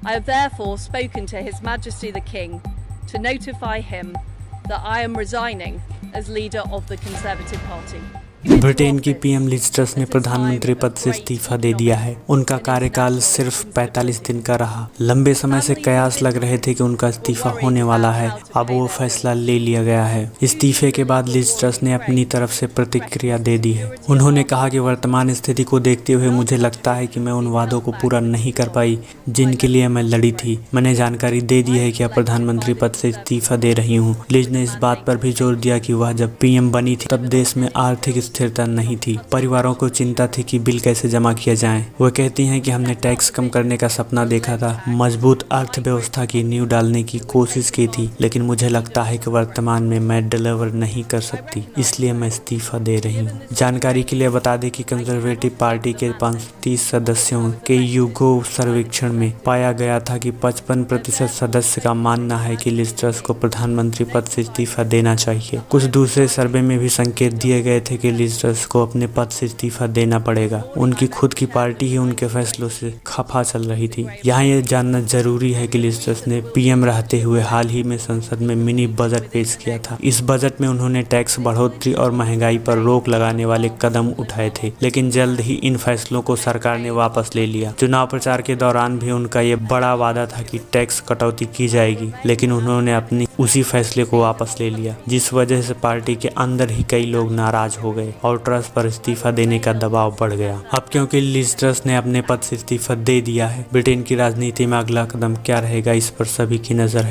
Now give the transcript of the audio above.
I have therefore spoken to His Majesty the King to notify him that I am resigning as leader of the Conservative Party. Britain की PM Liz truss ने प्रधानमंत्री पद से इस्तीफा दे दिया है। उनका कार्यकाल सिर्फ 45 दिन का रहा। लंबे समय से कयास लग रहे थे कि उनका इस्तीफा होने वाला है। अब वो फैसला ले लिया गया है। इस्तीफे के बाद लिज ट्रस ने अपनी तरफ से प्रतिक्रिया दे दी है। उन्होंने कहा कि वर्तमान स्थिति को देखते हुए मुझे लगता है कि मैं उन वादों को पूरा नहीं कर पाई जिनके लिए मैं लड़ी थी। मैंने जानकारी दे दी है कि अब प्रधानमंत्री पद से इस्तीफा दे रही हूँ। लिज ने इस बात पर भी जोर दिया कि वह जब पीएम बनी थी तब देश में आर्थिक स्थिरता नहीं थी। परिवारों को चिंता थी कि बिल कैसे जमा किया जाए। वह कहती हैं कि हमने टैक्स कम करने का सपना देखा था, मजबूत अर्थव्यवस्था की नींव डालने की कोशिश की थी, लेकिन मुझे लगता है कि वर्तमान में मैं डिलीवर नहीं कर सकती, इसलिए मैं इस्तीफा दे रही हूँ। जानकारी के लिए बता दें कि कंजर्वेटिव पार्टी के 530 सदस्यों के YouGov सर्वेक्षण में पाया गया था कि 55% सदस्य का मानना है कि लिज ट्रस को प्रधानमंत्री पद से इस्तीफा देना चाहिए। कुछ दूसरे सर्वे में भी संकेत दिए गए थे कि लिज ट्रस को अपने पद से इस्तीफा देना पड़ेगा। उनकी खुद की पार्टी ही उनके फैसलों से खफा चल रही थी। यहाँ ये जानना जरूरी है कि लिज ट्रस ने पीएम रहते हुए हाल ही में संसद में मिनी बजट पेश किया था। इस बजट में उन्होंने टैक्स बढ़ोतरी और महंगाई पर रोक लगाने वाले कदम उठाए थे, लेकिन जल्द ही इन फैसलों को सरकार ने वापस ले लिया। चुनाव प्रचार के दौरान भी उनका ये बड़ा वादा था कि टैक्स कटौती की जाएगी, लेकिन उन्होंने अपनी उसी फैसले को वापस ले लिया, जिस वजह से पार्टी के अंदर ही कई लोग नाराज हो गए और ट्रस पर इस्तीफा देने का दबाव बढ़ गया। अब क्योंकि लिज ट्रस ने अपने पद से इस्तीफा दे दिया है, ब्रिटेन की राजनीति में अगला कदम क्या रहेगा इस पर सभी की नजर है।